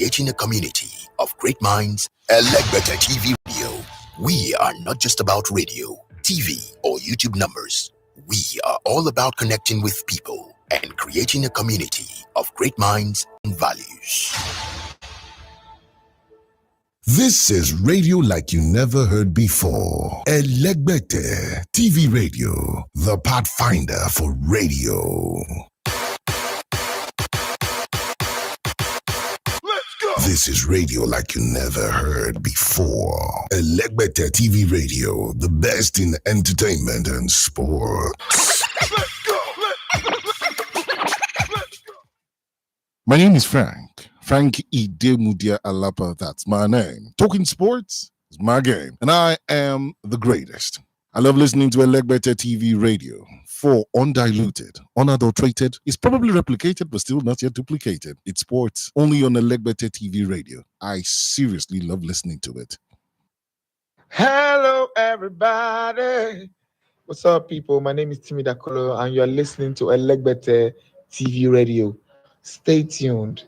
creating a community of great minds. Elegbete TV Radio. We are not just about radio, TV, or YouTube numbers. We are all about connecting with people and creating a community of great minds and values. This is radio like you never heard before. Elegbete TV Radio, the pathfinder for radio. Let's go! This is radio like you never heard before. Elegbete TV Radio, the best in entertainment and sports. Let's go! Let's go! My name is Frank Idemudia Alapa, that's my name. Talking sports is my game, and I am the greatest. I love listening to Elegbete TV Radio for undiluted, unadulterated. It's probably replicated, but still not yet duplicated. It's sports only on Elegbete TV Radio. I seriously love listening to it. Hello, everybody. What's up, people? My name is Timmy Dakolo, and you're listening to Elegbete TV Radio. Stay tuned.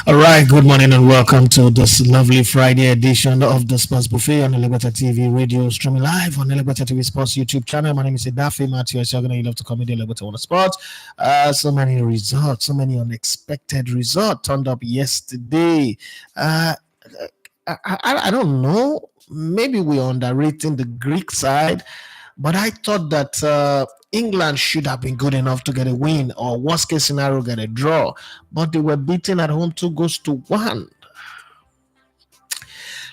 All right, good morning and welcome to this lovely Friday edition of the Sports Buffet on Elegbete TV Radio, streaming live on Elegbete TV Sports YouTube channel. My name is Edafe Matthew. As you're going to love to comment Elegbete on the sports. So many results, so many unexpected results turned up yesterday. I don't know. Maybe we're underrating the Greek side, but I thought that England should have been good enough to get a win, or worst case scenario, get a draw. But they were beaten at home 2-1.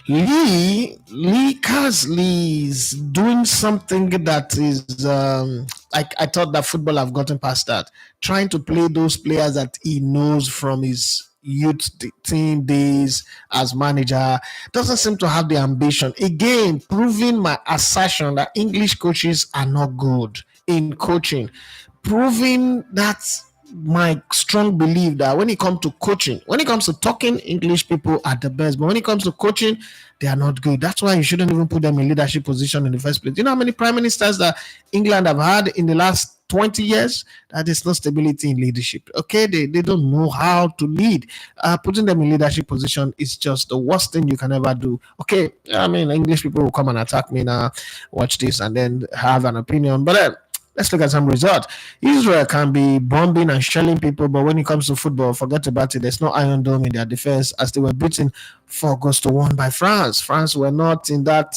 Lee Carsley is doing something that is, I thought that football have gotten past that. Trying to play those players that he knows from his youth team days as manager. Doesn't seem to have the ambition. Again, proving my assertion that English coaches are not good in coaching, proving that my strong belief that when it comes to coaching, when it comes to talking, English people are the best, but when it comes to coaching, they are not good. That's why you shouldn't even put them in leadership position in the first place. You know how many prime ministers that England have had in the last 20 years? That is no stability in leadership. Okay, they don't know how to lead. Putting them in leadership position is just the worst thing you can ever do. Okay, I mean, English people will come and attack me now, watch this, and then have an opinion. But let's look at some results. Israel can be bombing and shelling people, but when it comes to football, forget about it. There's no Iron Dome in their defense, as they were beaten 4-1 by France. France were not in that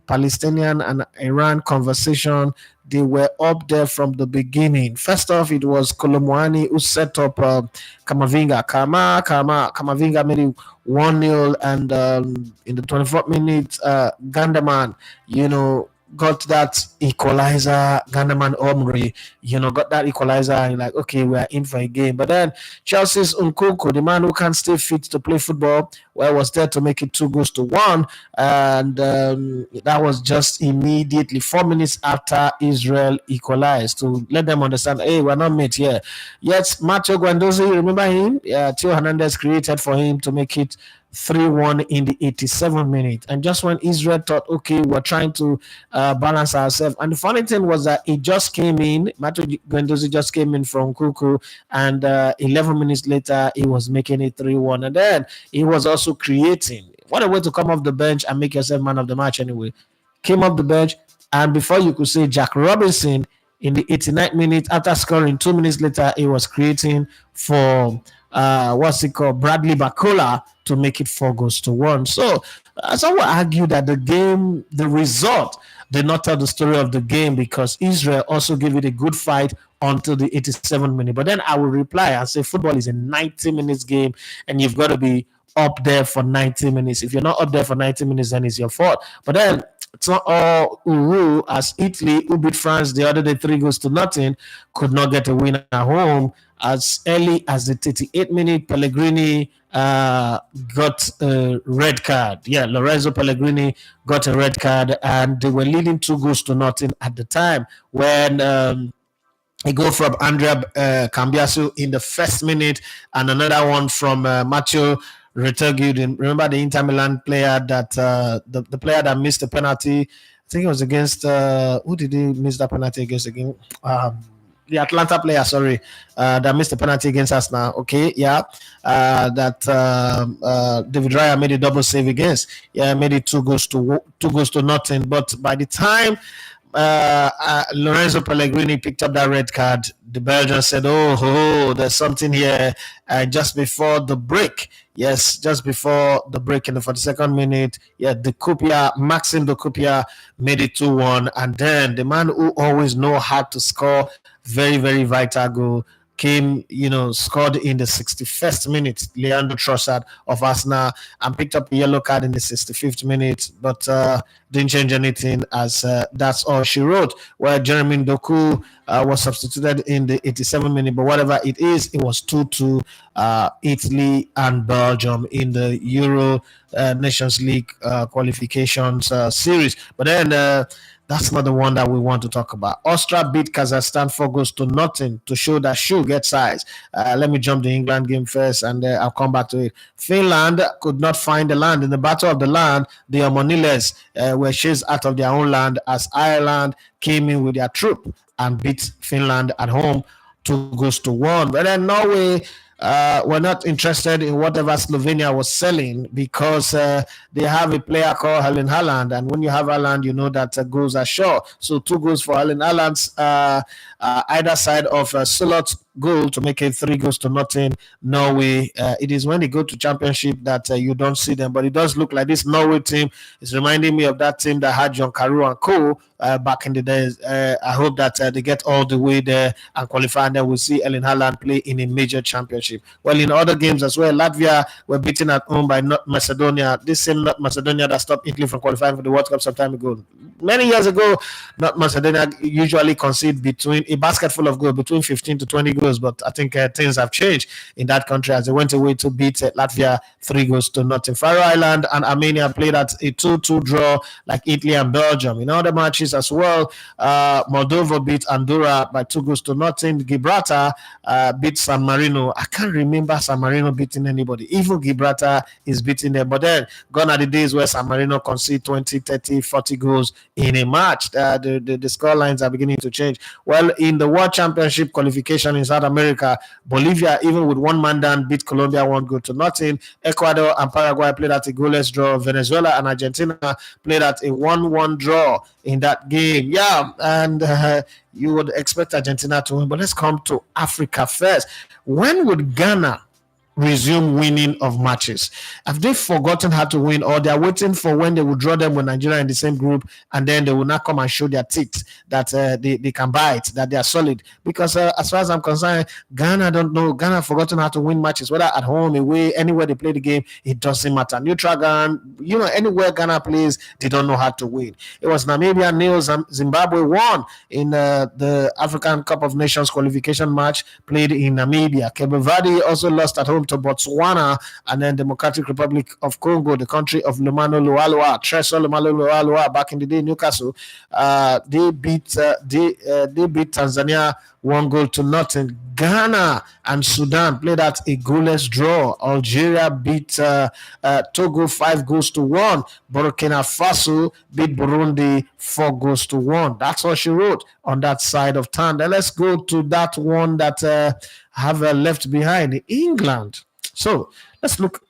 Palestinian and Iran conversation. They were up there from the beginning. First off, it was Kolomwani who set up Kamavinga. Kamavinga made it 1-0, and in the 24th minute, Gandaman, got that equalizer. Gandaman Omri, got that equalizer, and like, okay, we are in for a game. But then Chelsea's Nkunku, the man who can't stay fit to play football, was there to make it 2-1, and that was just immediately 4 minutes after Israel equalized, to let them understand, hey, we're not made here. Yet Matteo Guendouzi, remember him? Yeah, Theo Hernandez created for him to make it 3-1 in the 87th minute. And just when Israel thought, okay, we're trying to balance ourselves. And the funny thing was that it just came in, Matteo Guendouzi just came in from Kuku, and 11 minutes later, he was making it 3-1. And then he was also creating. What a way to come off the bench and make yourself man of the match anyway. Came off the bench, and before you could say Jack Robinson, in the 89th minute, after scoring 2 minutes later, he was creating for Bradley Bacola to make it 4-1. So some will argue that the result did not tell the story of the game, because Israel also gave it a good fight until the 87th minute. But then I will reply and say football is a 90 minutes game, and you've got to be up there for 90 minutes. If you're not up there for 90 minutes, then it's your fault. But then it's not all Uru, as Italy, who beat France the other day 3-0, could not get a win at home. As early as the 38th minute, Pellegrini got a red card. Yeah, Lorenzo Pellegrini got a red card, and they were leading 2-0 at the time when a goal from Andrea Cambiasu in the first minute, and another one from Matteo Retegui. Remember the Inter Milan player that the player that missed the penalty? I think it was against who did he miss that penalty against again? The Atlanta player, sorry, that missed the penalty against us now. Okay, yeah, that David Raya made a double save against. Yeah, made it 2-0. But by the time Lorenzo Pellegrini picked up that red card, the Belgians said, oh, there's something here. Just before the break, yes, just before the break in the 42nd minute, yeah, Maxime de Cupia made it 2-1. And then the man who always know how to score very, very vital goal came, scored in the 61st minute, Leandro Trossard of Arsenal, and picked up a yellow card in the 65th minute, but didn't change anything, as that's all she wrote, where Jeremy Doku was substituted in the 87th minute, but whatever it is, it was 2-2, Italy and Belgium in the Euro Nations League qualifications series. But then that's not the one that we want to talk about. Austria beat Kazakhstan 4-0 to show that shoe gets size. Let me jump the England game first, and I'll come back to it. Finland could not find the land. In the Battle of the Land, the Omoniles were chased out of their own land as Ireland came in with their troop and beat Finland at home 2-1. But then Norway were not interested in whatever Slovenia was selling, because they have a player called Erling Haaland, and when you have Haaland, you know that goals are sure. So 2 goals for Erling Haaland's either side of Sulot's goal to make it 3-0 Norway. It is when they go to championship that you don't see them, but it does look like this Norway team is reminding me of that team that had John Carew and co back in the days. I hope that they get all the way there and qualify, and then we'll see Erling Haaland play in a major championship. Well, in other games as well, Latvia were beaten at home by North Macedonia. This same North Macedonia that stopped Italy from qualifying for the World Cup some time ago. Many years ago, North Macedonia usually concede between a basket full of goals, between 15 to 20 goals, but I think things have changed in that country as they went away to beat Latvia 3-0. Faroe Island and Armenia played at a 2-2 draw like Italy and Belgium. In other matches as well, Moldova beat Andorra by 2-0. Gibraltar beat San Marino. I can't remember San Marino beating anybody. Even Gibraltar is beating them. But then, gone are the days where San Marino concede 20, 30, 40 goals in a match. The score lines are beginning to change. Well, in the World Championship qualification in South America, Bolivia, even with one man down, beat Colombia 1-0. Ecuador and Paraguay played at a goalless draw. Venezuela and Argentina played at a 1-1 draw in that game. Yeah, and you would expect Argentina to win, but let's come to Africa first. When would Ghana resume winning of matches? Have they forgotten how to win, or they're waiting for when they will draw them with Nigeria in the same group, and then they will not come and show their teeth that they can bite, that they are solid? Because as far as I'm concerned, Ghana don't know. Ghana have forgotten how to win matches, whether at home, away, anywhere they play the game, it doesn't matter. Neutral Ghana, anywhere Ghana plays, they don't know how to win. It was Namibia nil, Zimbabwe won in the African Cup of Nations qualification match played in Namibia. Cape Verde also lost at home to Botswana, and then Democratic Republic of Congo, the country of Lumano Lualua, Tresor Lumano Lualua, back in the day, Newcastle, they beat Tanzania 1-0. Ghana and Sudan played at a goalless draw. Algeria beat Togo 5-1. Burkina Faso beat Burundi 4-1. That's what she wrote on that side of town. Then let's go to that one that have left behind, England. So let's look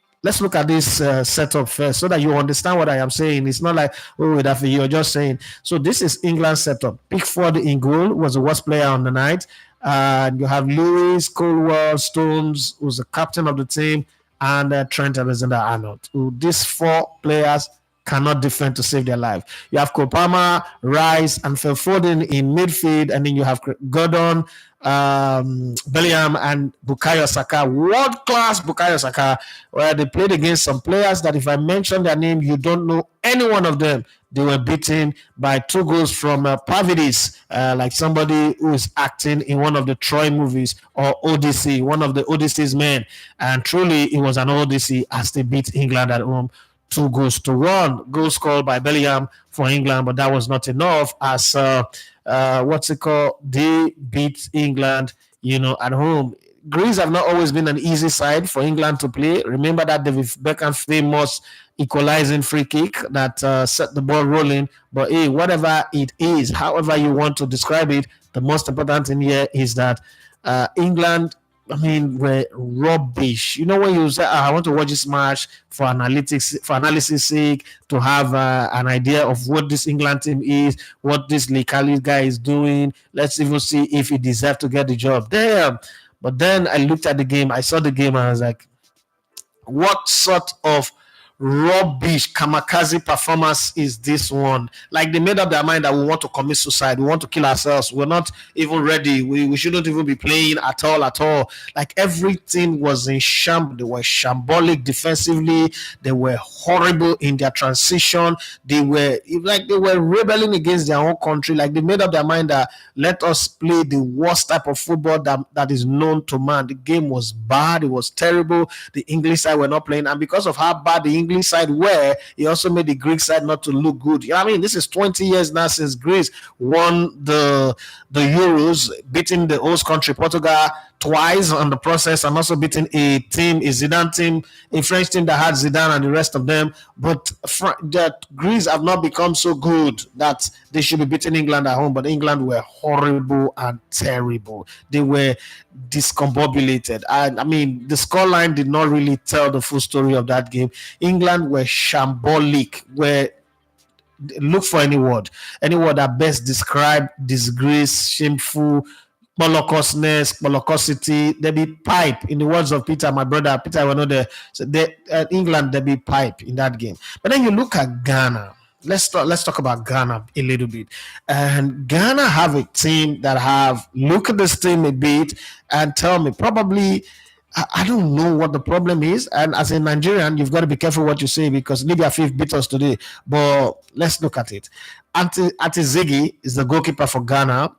at this setup first so that you understand what I am saying. It's not like, you're just saying. So this is England's setup. Pickford in goal was the worst player on the night. You have Lewis, Colwell, Stones, who's the captain of the team, and Trent Alexander-Arnold. These 4 players cannot defend to save their life. You have Kopama, Rice, and Phil Foden in midfield, and then you have Gordon, Bellingham and Bukayo Saka, world-class Bukayo Saka, where they played against some players that if I mention their name, you don't know any one of them. They were beaten by 2 goals from Pavlidis, like somebody who is acting in one of the Troy movies, or Odyssey, one of the Odyssey's men. And truly, it was an Odyssey as they beat England at home 2-1. Goal scored by Bellingham for England, but that was not enough as they beat England, at home. Greece have not always been an easy side for England to play. Remember that David Beckham famous equalizing free kick that set the ball rolling. But hey, whatever it is, however you want to describe it, the most important thing here is that England, were rubbish. When you say, I want to watch this match for analysis sake, to have an idea of what this England team is, what this Likali guy is doing. Let's even see if he deserves to get the job. Damn. But then I looked at the game, I saw the game, and I was like, what sort of rubbish Kamikaze performance is this one? Like, they made up their mind that we want to commit suicide, we want to kill ourselves, we're not even ready, we shouldn't even be playing at all. Like, everything was in shambles. They were shambolic defensively, they were horrible in their transition, they were rebelling against their own country. Like, they made up their mind that let us play the worst type of football that is known to man. The game was bad, it was terrible. The English side were not playing, and because of how bad the English side were, he also made the Greek side not to look good. This is 20 years now since Greece won the Euros, beating the host country Portugal twice on the process, and also beating a Zidane team, a French team that had Zidane and the rest of them. But that Greece have not become so good that they should be beating England at home. But England were horrible and terrible. They were discombobulated. The scoreline did not really tell the full story of that game. England were shambolic, look for any word that best describe disgrace, shameful, molocosity. There be pipe, in the words of Peter, my brother Peter, were not there. So England, there be pipe in that game. But then you look at Ghana. Let's talk about Ghana a little bit. And Ghana have a team that have look at this team a bit and tell me, probably, I don't know what the problem is. And as a Nigerian, you've got to be careful what you say, because Libya 5 beat us today. But let's look at it. Ati Ziggy is the goalkeeper for Ghana.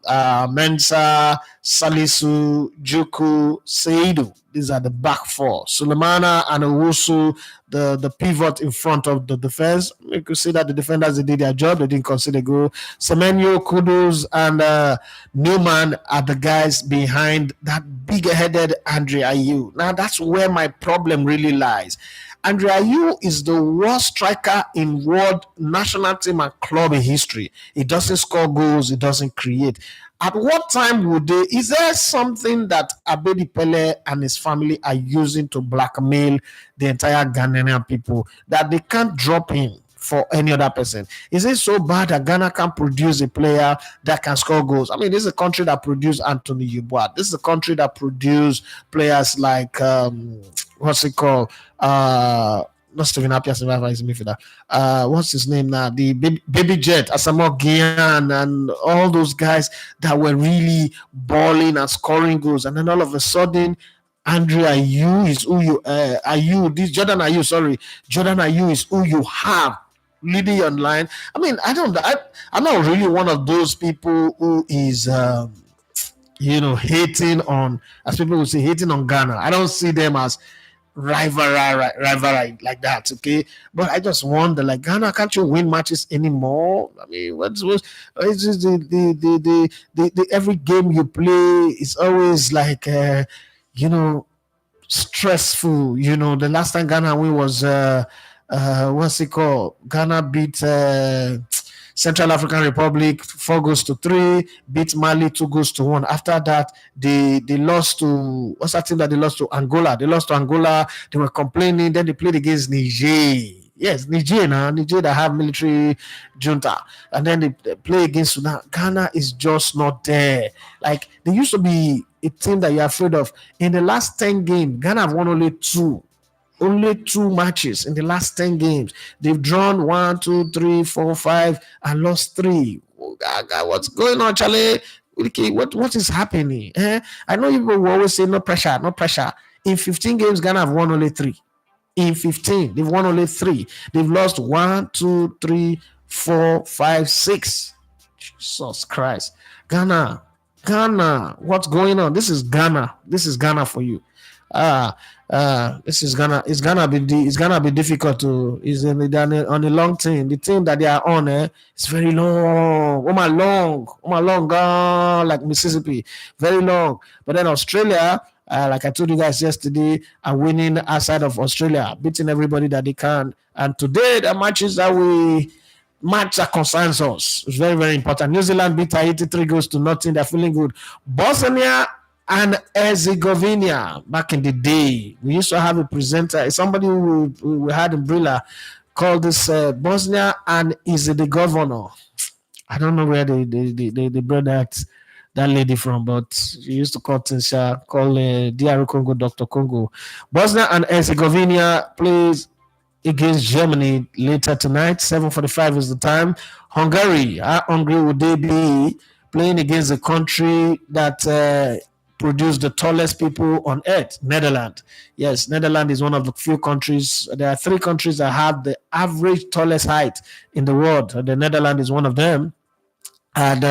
Mensah, Salisu, Juku, Seidu. These are the back four. Sulemana and Owusu, the pivot in front of the defense. You could see that the defenders, they did their job. They didn't concede a goal. Semenyo, Kudus, and Newman are the guys behind that big-headed Andre Ayew. Now, that's where my problem really lies. Andre Ayew is the worst striker in world national team and club in history. He doesn't score goals. He doesn't create. At what time is there something that Abedi Pele and his family are using to blackmail the entire Ghanaian people that they can't drop him for any other person? Is it so bad that Ghana can produce a player that can score goals? This is a country that produced Anthony Yeboah. This is a country that produced players like what's it called? Not Stephen Appiah, what's his name now? The baby Jet, Asamoah Gyan, and all those guys that were really balling and scoring goals. And then all of a sudden, Andre Ayew is who you Jordan Ayew is who you have leading your line. I'm not really one of those people who is hating on, as people would say, hating on Ghana. I don't see them as rivalry like that, okay? But I just wonder, like, Ghana, can't you win matches anymore? What's it's just the every game you play is always like stressful. The last time Ghana win was what's it called? Ghana beat Central African Republic 4-3, beat Mali 2-1. After that, they lost to, what's that team that they lost to? Angola. They lost to Angola. They were complaining. Then they played against Niger. Yes, Niger that have military junta. And then they play against Sudan. Ghana is just not there. Like, they used to be a team that you're afraid of. In the last 10 games, Ghana have won only 2 matches in the last 10 games. They've drawn 1, 2, 3, 4, 5 and lost 3. What's going on, Charlie? What is happening? I know people will always say no pressure, no pressure. In 15 games, Ghana have won only 3. In 15, they've won only 3. They've lost 1, 2, 3, 4, 5, 6. Jesus Christ. Ghana, what's going on? This is Ghana. This is Ghana for you. This is Ghana. It's gonna be difficult to. Is on the long team. The team that they are on, it's very long. Oh my long, like Mississippi, very long. But then Australia, like I told you guys yesterday, are winning outside of Australia, beating everybody that they can. And today, the matches that concerns us. It's very, very important. New Zealand beat Haiti 3-0. They're feeling good. Bosnia and Herzegovina, back in the day, we used to have a presenter, somebody who we had in Brilla, called this Bosnia and Herzegovina. I don't know where they brought that lady from, but she used to call DR Congo, Dr. Congo. Bosnia and Herzegovina plays against Germany later tonight. 7:45 is the time. Hungary, how hungry would they be playing against a country that produced the tallest people on earth? Netherlands. Yes, Netherlands is one of the few countries. There are 3 countries that have the average tallest height in the world. The Netherlands is one of them. And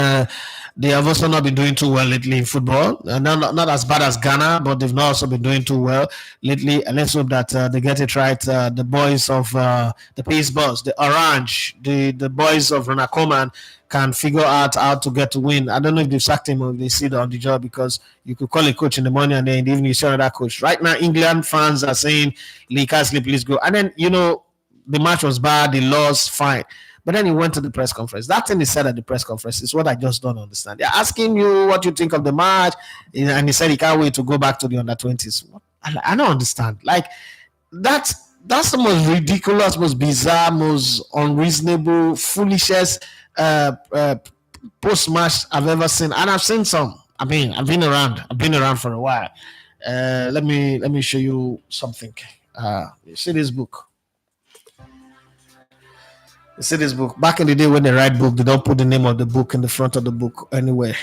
they have also not been doing too well lately in football. Not as bad as Ghana, but they've not also been doing too well lately. And let's hope that they get it right. The boys of the Pace Boss, the Orange, the boys of Ronald Koeman can figure out how to get to win. I don't know if they've sacked him or if they see it on the job, because you could call a coach in the morning and then in the evening you see another coach. Right now, England fans are saying, Lee Carsley, please go. And then, the match was bad, they lost, fine. But then he went to the press conference. That thing he said at the press conference is what I just don't understand. They're asking you what you think of the match, and he said he can't wait to go back to the under-20s. I don't understand. Like, that's the most ridiculous, most bizarre, most unreasonable, foolishest post-match I've ever seen. And I've seen some. I mean, I've been around for a while. Let me show you something. You see this book? See this book. Back in the day when they write book, they don't put the name of the book in the front of the book anywhere.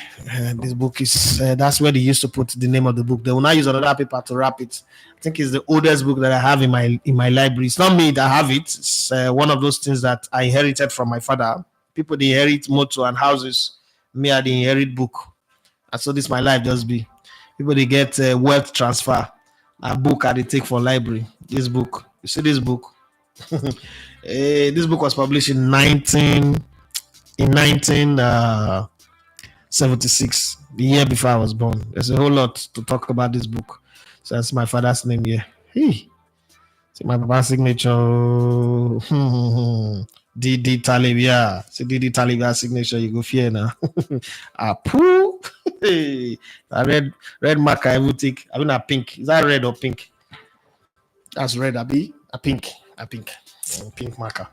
This book is that's where they used to put the name of the book. They will now use another paper to wrap it. I think it's the oldest book that I have in my library. It's not me that have it. It's one of those things that I inherited from my father. People, they inherit motor and houses. Me, I inherit book. And so this my life just be. People, they get wealth transfer. A book I they take for library. This book. You see this book? This book was published in 1976, the year before I was born. There's a whole lot to talk about this book. So that's my father's name here. Hey, see my papa's signature. D.D. Talib, yeah. See D.D. Talib's signature, you go fear now. Poo. Hey, a red marker, I would take. I mean, a pink. Is that red or pink? That's red, Abi. A pink. Pink marker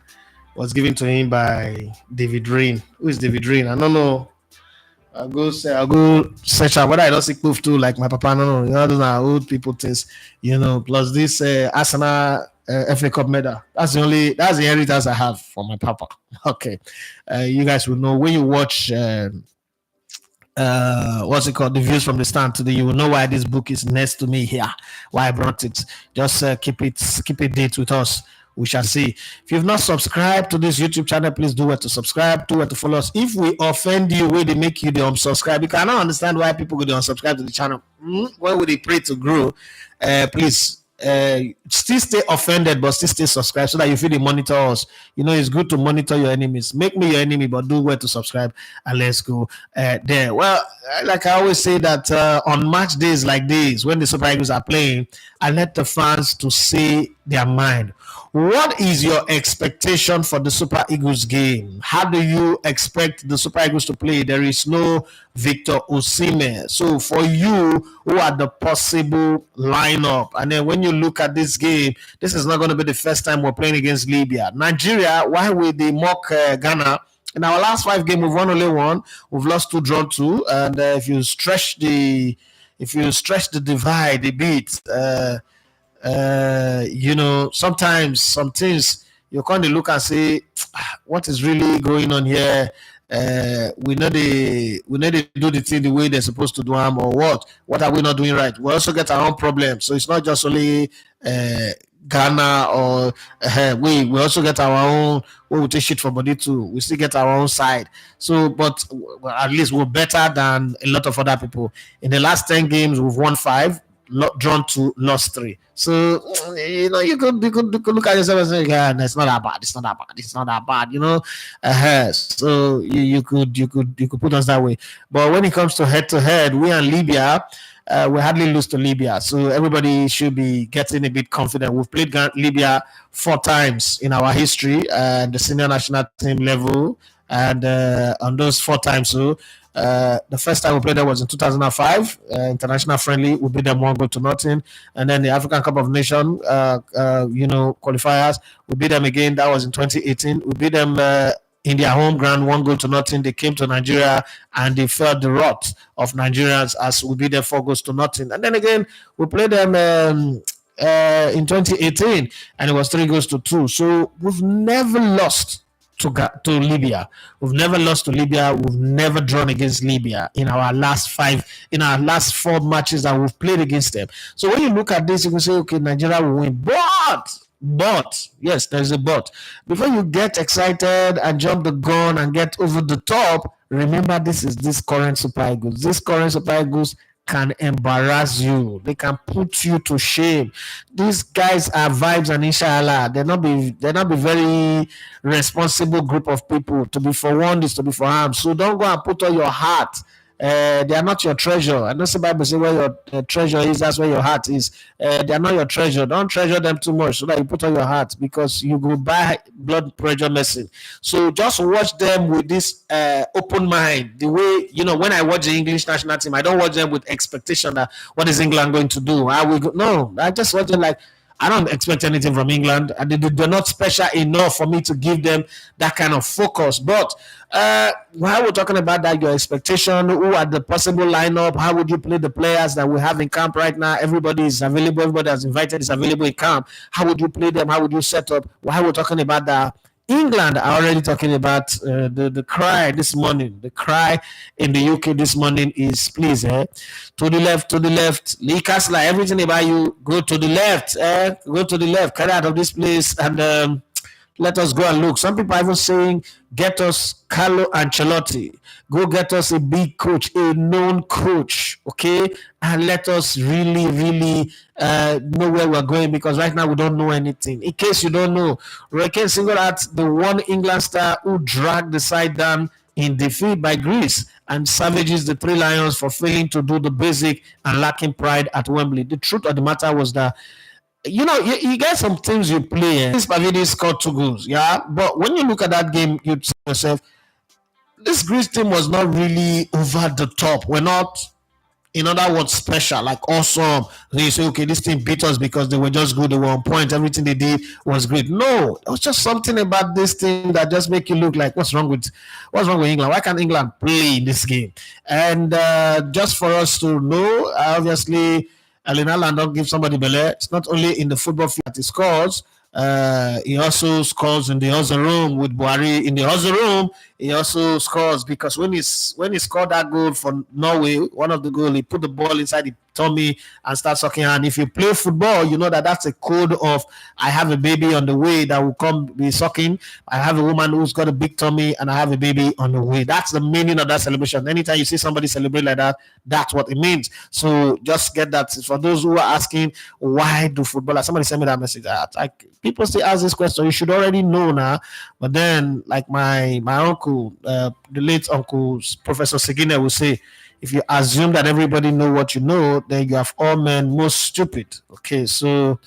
was given to him by David Rain. Who is David Rain? I don't know. I'll go search out whether I don't see proof too, like my papa. No, those are old people things, plus this Arsenal FA Cup medal. That's the inheritance I have from my papa. Okay. You guys will know when you watch what's it called, the views from the stand today, you will know why this book is next to me here, why I brought it. Just keep it date with us. We shall see. If you've not subscribed to this YouTube channel, please do it to subscribe, do it to follow us. If we offend you, where they make you the unsubscribe, you cannot understand why people go to unsubscribe to the channel. Why would they pray to grow? Please still stay offended, but still stay subscribed so that you feel they monitor us. It's good to monitor your enemies. Make me your enemy, but do well to subscribe, and let's go there. Well, like I always say that on match days like this, when the Super Eagles are playing, I let the fans to say their mind. What is your expectation for the Super Eagles game? How do you expect the Super Eagles to play? There is no Victor Osimhen. So for you, who are the possible lineup? And then when you look at this game, this is not going to be the first time we're playing against Libya. Nigeria, why would they mock Ghana? In our last 5 games, we've won only 1. We've lost 2, drawn 2. And if you stretch the divide a bit, sometimes some things you kind of look and say, what is really going on here? we know they do the thing the way they're supposed to do them, or what are we not doing right? We also get our own problems, so it's not just only Ghana or we also get our own. We take shit for body too. We still get our own side. So, but at least we're better than a lot of other people. In the last 10 games, we've won 5, drawn 2, lost 3. So you could look at yourself and say, yeah, no, it's not that bad. It's not that bad. It's not that bad. So you could put us that way. But when it comes to head, we and Libya. We hardly lose to Libya, so everybody should be getting a bit confident. We've played Libya 4 times in our history, the senior national team level, and on those 4 times, the first time we played them was in 2005, international friendly. We beat them 1-0, and then the African Cup of Nations, qualifiers, we beat them again. That was in 2018. We beat them in their home ground, 1-0. They came to Nigeria and they felt the wrath of Nigerians as we beat them 4-0. And then again, we played them in 2018 and it was 3-2. So we've never lost to Libya. We've never lost to Libya. We've never drawn against Libya in our last 4 matches that we've played against them. So when you look at this, you can say, okay, Nigeria will win. But yes, there's a but. Before you get excited and jump the gun and get over the top, remember this current Super Eagles. This current Super Eagles can embarrass you. They can put you to shame. These guys are vibes and inshallah. They're not be very responsible group of people. To be for one is to be for harm. So don't go and put all your heart. They are not your treasure. I know the Bible says where your treasure is, that's where your heart is. They are not your treasure. Don't treasure them too much so that you put on your heart, because you go buy blood pressure medicine. So just watch them with this open mind. The way, when I watch the English national team, I don't watch them with expectation that what is England going to do? No, I just watch them like, I don't expect anything from England. They're not special enough for me to give them that kind of focus. But while we're talking about that, your expectation, who are the possible lineup, how would you play the players that we have in camp right now? Everybody is available. Everybody that's invited is available in camp. How would you play them? How would you set up? While we're talking about that, England are already talking about the cry this morning. The cry in the UK this morning is, please, to the left. Lee Carsley, everything about you, go to the left. Go to the left. Get out of this place and let us go and look. Some people are even saying, get us Carlo Ancelotti. Go get us a big coach, a known coach, okay? And let us really, really know where we're going, because right now we don't know anything. In case you don't know, Roy Keane singled out the one England star who dragged the side down in defeat by Greece and savages the Three Lions for failing to do the basic and lacking pride at Wembley. The truth of the matter was that, you get some teams you play. This Pavidi scored 2 goals, yeah. But when you look at that game, you say to yourself, this Greece team was not really over the top. We're not, in other words, special, like awesome. So you say, okay, this team beat us because they were just good, they were on point, everything they did was great. No, it was just something about this team that just make you look like, what's wrong with England? Why can't England play in this game? And just for us to know, obviously, Erling Haaland don't give somebody belay. It's not only in the football field that he scores. He also scores in the other room with Buhari. In the other room, he also scores because when he scored that goal for Norway, one of the goals, he put the ball inside the tummy and start sucking. And if you play football, you know that's a code of, I have a baby on the way that will come be sucking. I have a woman who's got a big tummy and I have a baby on the way. That's the meaning of that celebration. Anytime you see somebody celebrate like that, that's what it means. So just get that. For those who are asking, why do footballers? Somebody sent me that message. People still ask this question. You should already know now. But then, like my uncle, the late uncle, Professor Segine, will say, if you assume that everybody know what you know, then you have all men most stupid. Okay, so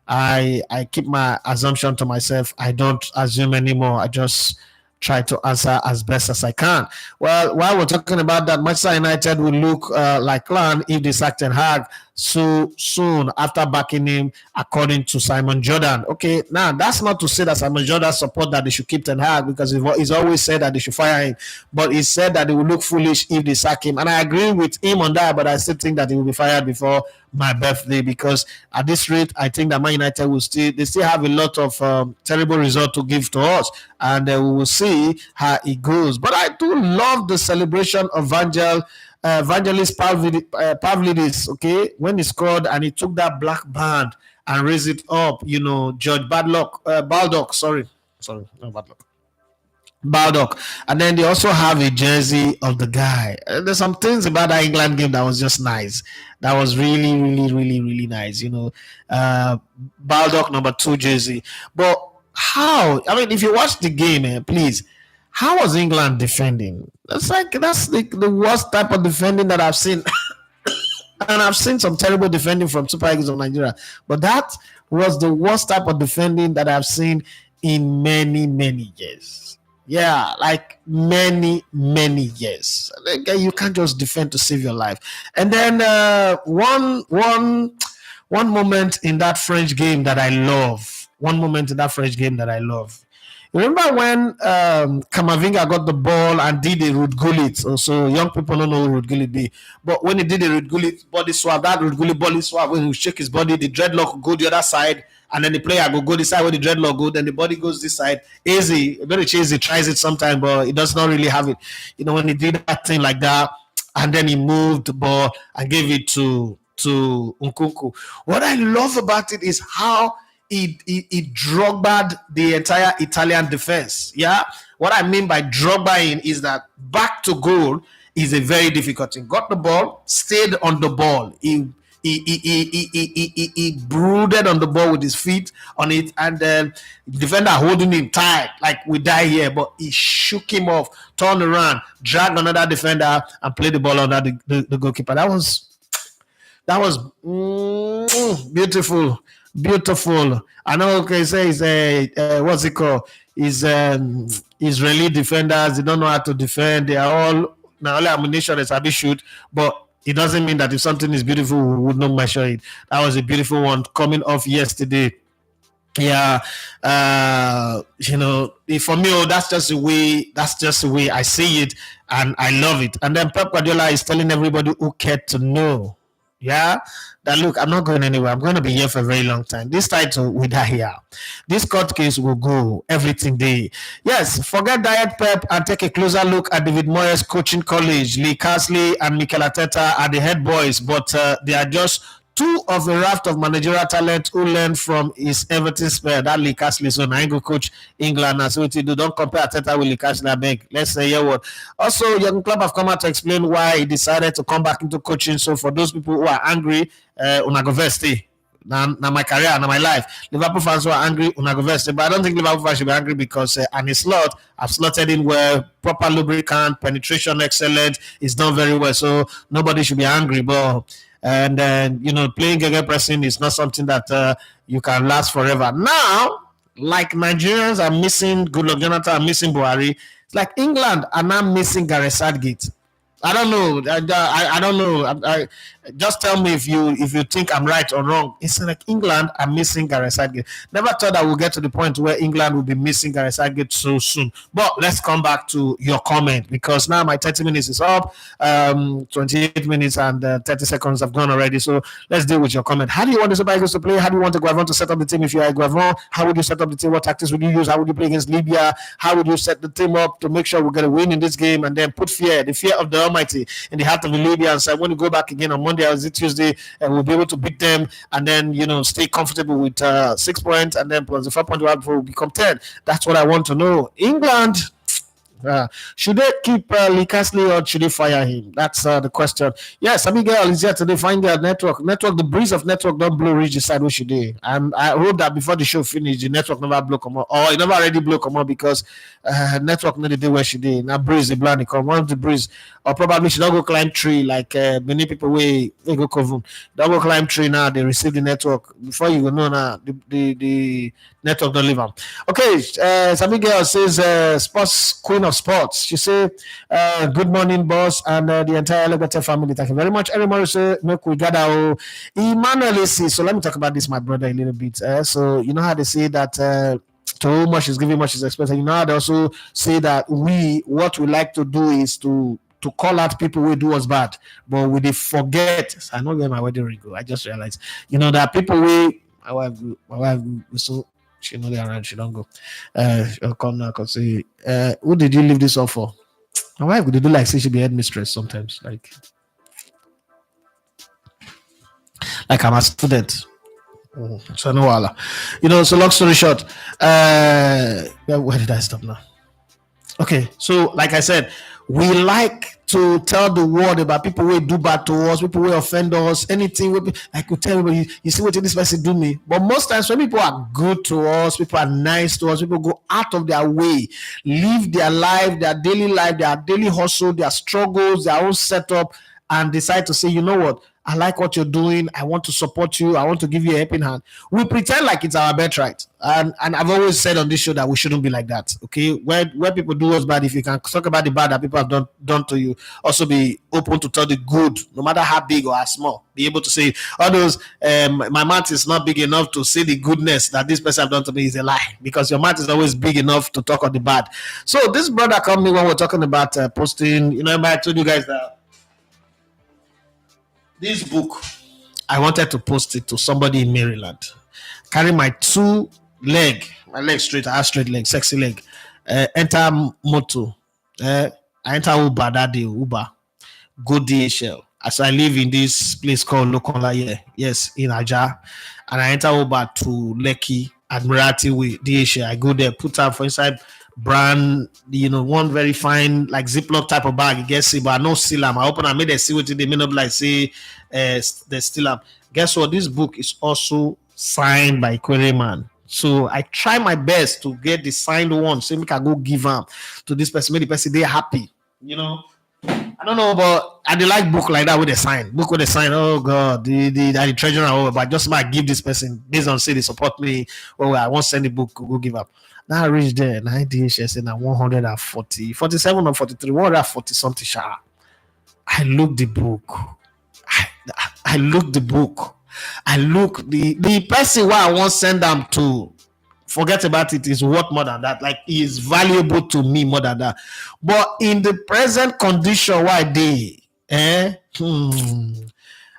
I keep my assumption to myself. I don't assume anymore. I just try to answer as best as I can. Well, while we're talking about that, Manchester United will look like clown if they sack Ten Hag. so soon after backing him, according to Simon Jordan. Okay, now that's not to say that Simon Jordan support that they should keep Ten Hag, because he's always said that they should fire him, but he said that they will look foolish if they sack him, and I agree with him on that. But I still think that he will be fired before my birthday, because at this rate, I think that Man United will still have a lot of terrible result to give to us, and we will see how it goes. But I do love the celebration of Evangelist Pavlidis, okay, when he scored and he took that black band and raised it up, George Baldock, sorry, no Baldock. And then they also have a jersey of the guy. There's some things about that England game that was just nice. That was really, really, really, really nice. Baldock number 2 jersey. But how? I mean, if you watch the game, please, how was England defending? That's the worst type of defending that I've seen. And I've seen some terrible defending from Super Eagles of Nigeria. But that was the worst type of defending that I've seen in many, many years. Yeah, like many, many years. You can't just defend to save your life. And then one moment in that French game that I love. Remember when Kamavinga got the ball and did a Ruud Gullit? So young people don't know who Ruud Gullit be. But when he did a Ruud Gullit body swap, that Ruud Gullit body swap, when he shake his body, the dreadlock will go the other side, and then the player will go this side where the dreadlock go, then the body goes this side. Easy, very easy, tries it sometimes, but he does not really have it. When he did that thing like that, and then he moved the ball and gave it to Nkunku. What I love about it is how he Drogba'd the entire Italian defense. Yeah, what I mean by Drogba is that back to goal is a very difficult thing. Got the ball, stayed on the ball. He brooded on the ball with his feet on it, and then defender holding him tight, like we die here. But he shook him off, turned around, dragged another defender, and played the ball under the goalkeeper. That was beautiful. I know. Okay, say what's it called? Is Israeli defenders? They don't know how to defend. They are all now only ammunition is a bit shoot, but it doesn't mean that if something is beautiful, we would not measure it. That was a beautiful one coming off yesterday. Yeah, for me, that's just the way I see it, and I love it. And then Pep Guardiola is telling everybody who cared to know, that look, I'm not going anywhere. I'm going to be here for a very long time. This title will die here. This court case will go everything day. Yes, forget Diet Pep and take a closer look at David Moyes' coaching college. Lee Carsley and Mikel Arteta are the head boys, but they are just two of a raft of managerial talent who learned from his Everton spell. That Lee Carsley, so I go coach England. And so what you do, don't compare Arteta with Lee Carsley, I beg. Let's say yeah, what. Also, Jurgen Klopp have come out to explain why he decided to come back into coaching. So for those people who are angry, Unagovesti. Now my career, now my life. Liverpool fans who are angry, Unagovesti. But I don't think Liverpool fans should be angry because Annie Slot, I've slotted in well, proper lubricant, penetration excellent, it's done very well. So nobody should be angry. But and then playing Gege pressing is not something that you can last forever. Now, like Nigerians are missing Goodluck Jonathan, are missing Buhari. It's like England are now missing Gareth Southgate. I don't know. I don't know. I just tell me if you think I'm right or wrong. It's like England are missing Gareth Southgate. Never thought I would get to the point where England will be missing Gareth Southgate so soon. But let's come back to your comment, because now my 30 minutes is up. 28 minutes and 30 seconds have gone already. So let's deal with your comment. How do you want the Super Eagles to play? How do you want the Guavon to set up the team? If you are Guavon, how would you set up the team? What tactics would you use? How would you play against Libya? How would you set the team up to make sure we're going to win in this game, and then put the fear of the Almighty in the heart of the Libyans? And when you go back again on Monday or is it Tuesday, and we'll be able to beat them, and then stay comfortable with 6 points, and then plus the 4 point we have before we become 10. That's what I want to know. England, should they keep Lee Carsley or should they fire him? That's the question. Yes, Abigail is here today. Find their network. The breeze of network don't blow reach the side. What should they? And I wrote that before the show finished. The network never blow come out, or it never already blow come out because network not the day where she did. Now breeze the blind come one of the breeze, or probably she don't go climb tree like many people way they go cover. Don't go climb tree now. They receive the network before you go know now the network don't leave them. Okay, Abigail says sports queen of of sports. She said, good morning, boss, and the entire Liberty family. Thank you very much. Everybody say, make we gather. Emmanuel, so let me talk about this, my brother, a little bit. So you know how they say that to whom much is given, much is expected. You know how they also say that what we like to do is to call out people who do us bad, but we they forget. I know where my wedding ring go. I just realized, that people my wife, so she know they around. She don't go. She'll come now because say, who did you leave this off for? My wife would do like say she be headmistress sometimes, like I'm a student. So no wala. So long story short, where did I stop now? Okay, so like I said, we like to tell the world about people who do bad to us, people who offend us, anything. I could tell everybody, you see what this person do me. But most times when people are good to us, people are nice to us, people go out of their way, live their life, their daily hustle, their struggles, their own setup, and decide to say, you know what? I like what you're doing. I want to support you. I want to give you a helping hand. We pretend like it's our birthright. And I've always said on this show that we shouldn't be like that. Okay. Where people do us bad, if you can talk about the bad that people have done to you, also be open to tell the good, no matter how big or how small. Be able to say, all those, my mouth is not big enough to say the goodness that this person have done to me is a lie. Because your mouth is always big enough to talk on the bad. So this brother called me when we're talking about posting, I told you guys that this book, I wanted to post it to somebody in Maryland. Carry my my leg straight, I have straight leg, sexy leg. Enter moto. I enter Uber that day, Uber. Go DHL. As I live in this place called Lokola here, yes, in Aja. And I enter Uber to Lekki, Admiralty Way, DHL. I go there, put up for inside brand, one very fine like Ziploc type of bag. You guess it, but no seal. I open and made a see what they may not like say they still up. Guess what? This book is also signed by Query Man. So I try my best to get the signed one so we can go give them to this person, make the person they happy. I don't know, but I like book like that with a sign. Book with a sign. Oh God, the treasurer over, but just might give this person based on say they support me. Well, I won't send the book, go give up. Now I reached there, 90 said now 140, 47 or 43, 140 something. I looked the book. I looked the book. I look the person where I want send them to. Forget about it, is worth more than that. Like, he is valuable to me more than that. But in the present condition why they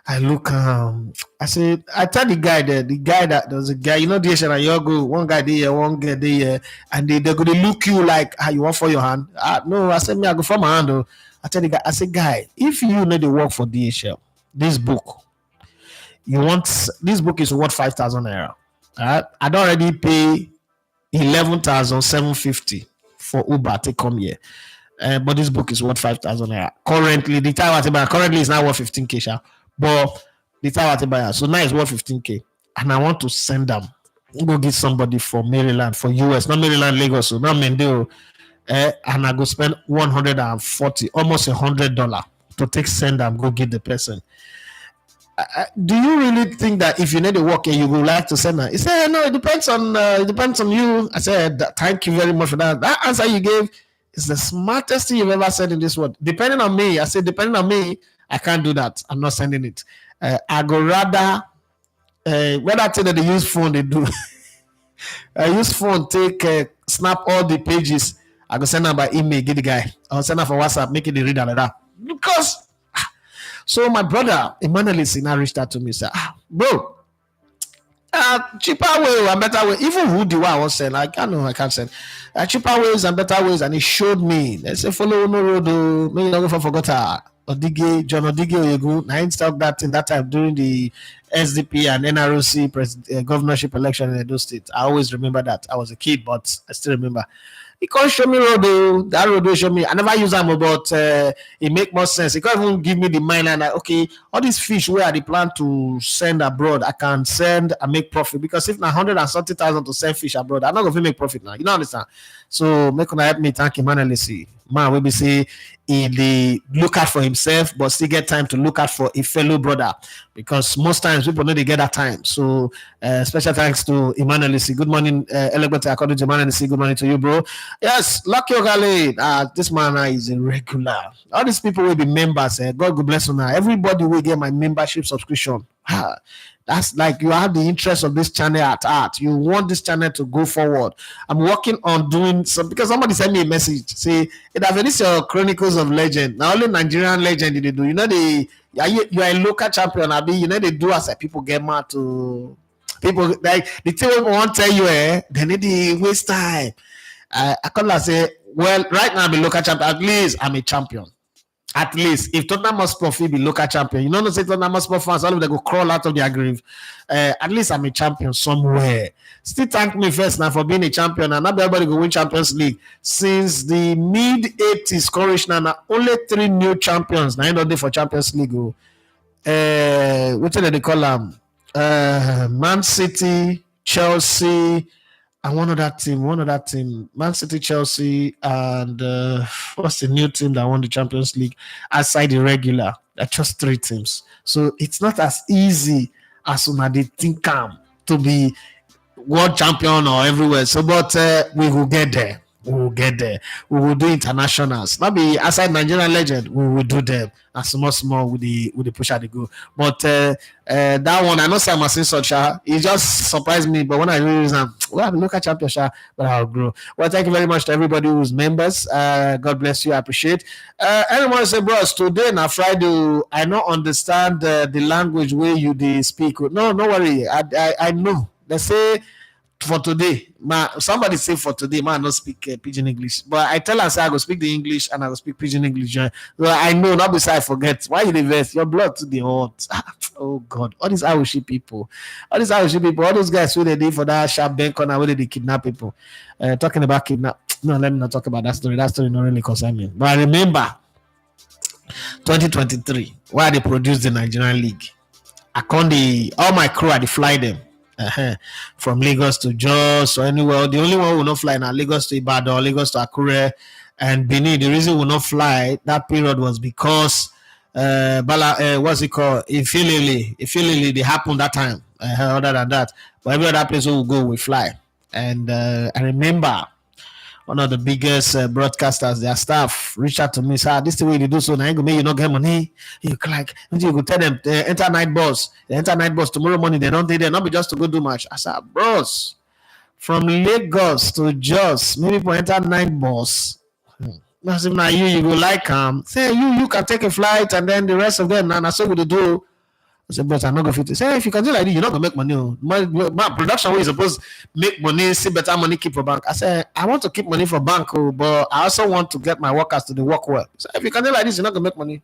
I look I said, I tell the guy that there's a guy, DHL and Yogo, one guy there, one guy there, and they're gonna look you like, you want for your hand? No, I said, me, I go for my hand. I tell the guy, I said, guy, if you need to work for DHL, this book is worth 5,000 naira. I'd already pay 11,750 for Uber to come here. But this book is worth 5,000 naira. Currently, the time currently is now worth 15k. But the time so now it's worth 15k. And I want to send them. Go get somebody for Maryland, for US, not Maryland, Lagos, so not Mendeo. And I go spend 140, almost $100 to send them, go get the person. Do you really think that if you need to work here, you would like to send her? He said, no, it depends on you. I said, thank you very much for that. That answer you gave is the smartest thing you've ever said in this world. Depending on me, I said, depending on me, I can't do that. I'm not sending it. I go rather, when I tell that they use phone, they do. I use phone, snap all the pages. I go send them by email, get the guy. I'll send them for WhatsApp, make it the reader like that. Because so my brother Emmanuel now reached out to me, said, bro, cheaper way and better way. Even who the way I was saying, I can't send. Cheaper ways and better ways, and he showed me. They say follow no road, maybe not go for forgot Odige, John Odige Oyegu. I installed that in that time during the SDP and NROC governorship election in Edo State. I always remember that. I was a kid, but I still remember. He can't show me road. That road will show me. I never use them, but it make more sense. He can't even give me the mind and like, okay, all these fish where I plan to send abroad, I can send and make profit. Because if now 130,000 to send fish abroad, I'm not going to make profit now. You know understand? So make help me thank Emmanuel. man will be say he look out for himself, but still get time to look out for a fellow brother, because most times people know they get that time. So special thanks to Emmanuel Isi. Good morning, Elegbete, according to Emmanuel Isi. Good morning to you, bro. Yes, Lucky Ogale, this man is a regular. All these people will be members. God will bless you now. Everybody will get my membership subscription. That's like you have the interest of this channel at heart. You want this channel to go forward. I'm working on doing some, because somebody sent me a message. Say, it have any your Chronicles of Legend. Now only Nigerian legend they do. You know you are a local champion. I mean, you know they do as people get mad to people like the thing people won't tell you. They need to waste time. I come and say, well, right now I'm a local champion. At least I'm a champion. At least if Tottenham Hotspur be local champion, you know, say Tottenham Hotspur fans, all of them go crawl out of their grave. At least I'm a champion somewhere. Still thank me first now for being a champion, and not everybody go win Champions League. Since the mid 80s, courage now only 3 new champions. Now end of day for Champions League. What do they call them? Man City, Chelsea. And one other team, Man City, Chelsea, and what's the new team that won the Champions League outside the regular? They're just 3 teams. So it's not as easy as they think to be world champion or everywhere. So, but we will get there. We will get there. We will do internationals. Not be outside Nigerian legend. We will do them as small with the push at the go. But that one, I know Sam Masin Socha. It just surprised me. But when I realized, well, I'm look at champion, but I'll grow. Well, thank you very much to everybody who's members. God bless you. I appreciate. Anyone say, bros, today na Friday. I don't understand the language where you they speak. No worry. I know. They say. For today, somebody say for today, man, not speak pidgin English. But I tell her, say I go speak the English and I go speak pidgin English. So I know, not beside I forget. Why you invest your blood to the heart? Oh God, all these Irish people, all those guys who they did for that sharp bank corner where they kidnap people. Talking about kidnap. No, let me not talk about that story. That story not really concern me. But I remember 2023, where they produced the Nigerian League. All my crew, I fly them. From Lagos to Jos or anywhere. The only one will not fly now, Lagos to Ibadan, Lagos to Akure, and Benin. The reason we will not fly that period was because what's it called? Ifilili, they happened that time. Other than that, but every other place we will go, we fly. And I remember one of the biggest broadcasters, their staff, reached out to me, say, this is the way they do so. Now you not get money. You like, you go tell them, enter night bus. They enter night bus tomorrow morning. They don't take them, not be just to go do match. I said, bros, from Lagos to Jos, maybe for enter night bus. That's if now you go like say you can take a flight and then the rest of them, and that's what we do. I said, but I'm not going to fit. Say, if you can do like this, you're not going to make money. My production is supposed to make money, see better money, keep for bank. I said, I want to keep money for bank, but I also want to get my workers to work well. So if you can do like this, you're not going to make money.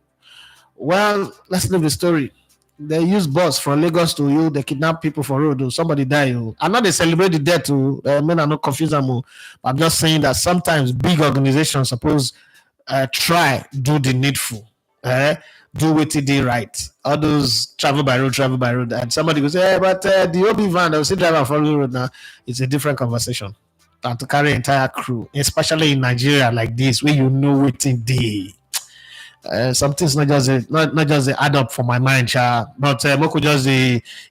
Well, let's leave the story. They use bus from Lagos to you. They kidnap people for road. Somebody die. I know they celebrate the death too. Men are not confused. But I'm just saying that sometimes big organizations suppose try do the needful. Do what they did right. All those travel by road. And somebody will say, but the OB van, they'll say driver for the road now. It's a different conversation than to carry entire crew, especially in Nigeria like this, where you know what they. Something's not just a add up for my mind, but Moko just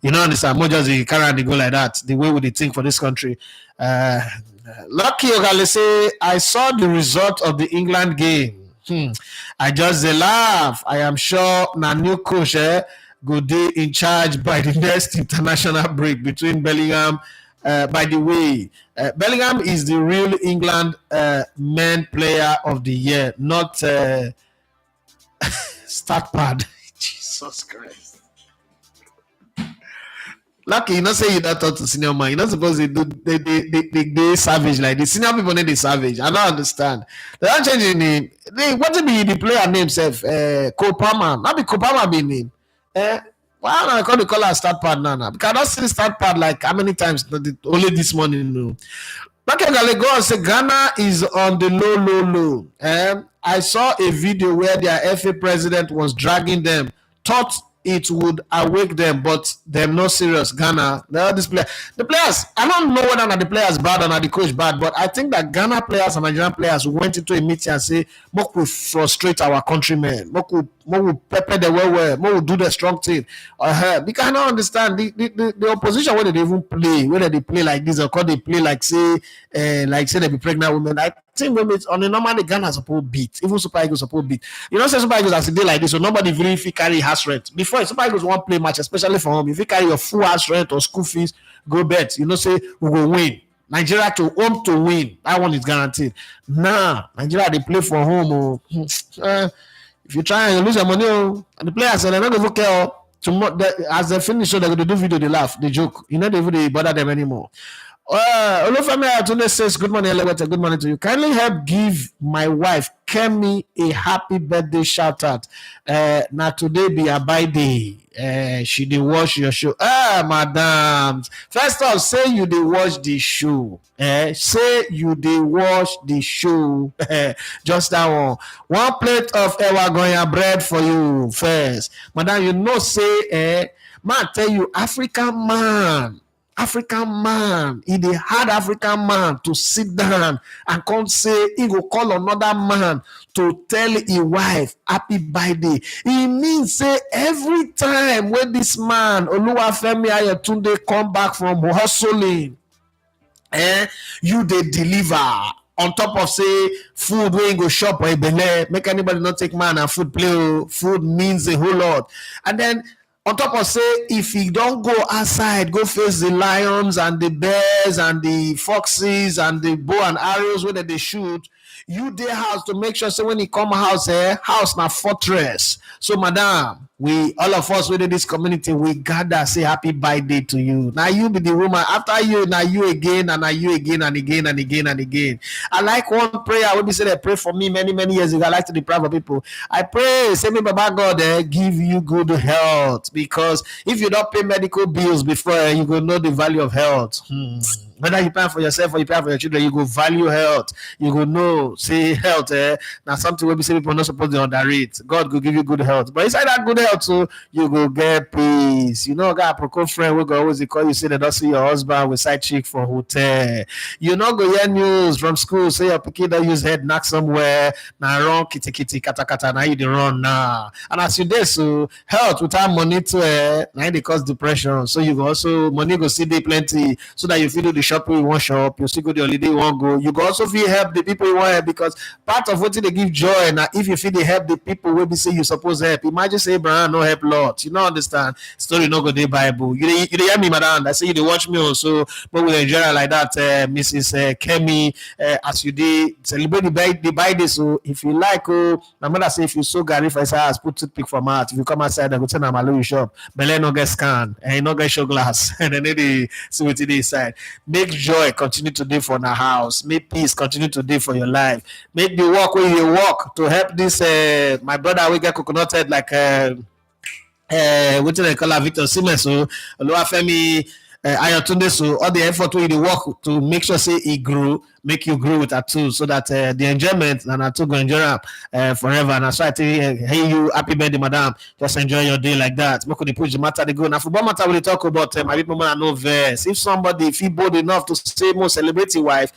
understand, more just carry and go like that. The way we they think for this country. Lucky Ogale say, I saw the result of the England game. I just laugh. I am sure na new coach go dey in charge by the next international break between Bellingham. By the way, Bellingham is the real England men player of the year, not start pad. Jesus Christ. Lucky, you not say you don't talk to senior man. You're not supposed to do they savage like the senior people need the savage. I don't understand. They don't change the name. What to be the player name self? Kopama. Not be Kopama be name. Why don't I call the color start pad now? Because I don't see the start pad like how many times only this morning. No. Okay, go and say Ghana is on the low. I saw a video where their FA president was dragging them. Thought it would awake them, but they're not serious. Ghana, all these players, the players, I don't know whether the players bad or the coach bad, but I think that Ghana players and Nigerian players went into a meeting and say, "More we frustrate our countrymen, more we pepper the well, more we do the strong thing." Because I don't understand the opposition when they even play, whether they play like this or they play like say they be pregnant women. I think women on the normal Ghana support beat, even Super Eagles support beat. You know, say Super Eagles as a day like this, so nobody really if you carry house rent. Before Super Eagles won't play match, especially for home. If you carry your full house rent or school fees, go bet. You know, say we will win. Nigeria to home to win. That one is guaranteed. Nah, Nigeria they play for home. If you try and lose your money, and the players they're not going to care. Tomorrow, as they finish, so they're going to do video, they laugh, they joke. You know, they really bother them anymore. Olufemi Atunde says, good morning, Elewete. Good morning to you. Kindly help give my wife, Kemi, a happy birthday shout out. Now today be a birthday. She did watch your show. Madam. First off, say you did watch the show. Say you did watch the show. Just that one. One plate of Ewa Goya bread for you first. Madam, you know, say, man, tell you, African man, he the hard African man to sit down and come say he go call another man to tell his wife happy birthday. He means say every time when this man Oluwafemi Ayotunde come back from hustling, you they deliver on top of say food where you go shop or belle, make anybody not take man and food play. Food means a whole lot, and then. On top of say, if he don't go outside, go face the lions and the bears and the foxes and the bow and arrows where they shoot, you their house to make sure say when he come house house na fortress. So madam, we all of us within this community, we gather say happy birthday to you. Now you be the woman, after you, now you again, and now you again and again and again and again. I like one prayer when we say they pray for me many years ago. I like to deprive of people. I pray, say me Baba God give you good health, because if you don't pay medical bills before, you will know the value of health. Whether you plan for yourself or you plan for your children, you go value health. You go know, say health. Now something will be say people not supposed to underrate. God will give you good health, but inside that good health, so you go get peace. You know, got a procure friend we go always call you say they don't see your husband with side chick for hotel. You know, go hear news from school say your pikin don't use head knock somewhere. Now run kitty kata kata. Now you the run now. And as you do so, health without money to now they cause depression. So you go also money go see day plenty so that you feel do the shopping you want shop, you still go the holiday you want go. You go also feel help the people you want help, because part of what they give joy now if you feel they help the people where be say you supposed help. Imagine say Abraham no help Lot. You know understand story no go the Bible. You hear me, madam? I say you watch me also, but with a general like that, Mrs. Kemi, as you did celebrate the birthday. So if you like, my mother say if you so Gary for his house, put toothpick from out. If you come outside, I go tell them I'm shop. Belle no get scan and no get show glass, and then they see what it is inside. Make joy continue to do for the house. Make peace continue to do for your life. Make the work where you work to help this my brother we get coconut head like what do they call her, Victor Siemens, so Oluwafemi Ayotunde, so all the effort where you work to make sure say he grew, make you grow with that too, so that the enjoyment and I go enjoy forever. And that's why I think, hey, you happy birthday, madam. Just enjoy your day like that. Make the push the matter they go. Now football matter we talk about my people man no verse. If somebody feel bold enough to say more celebrate your wife,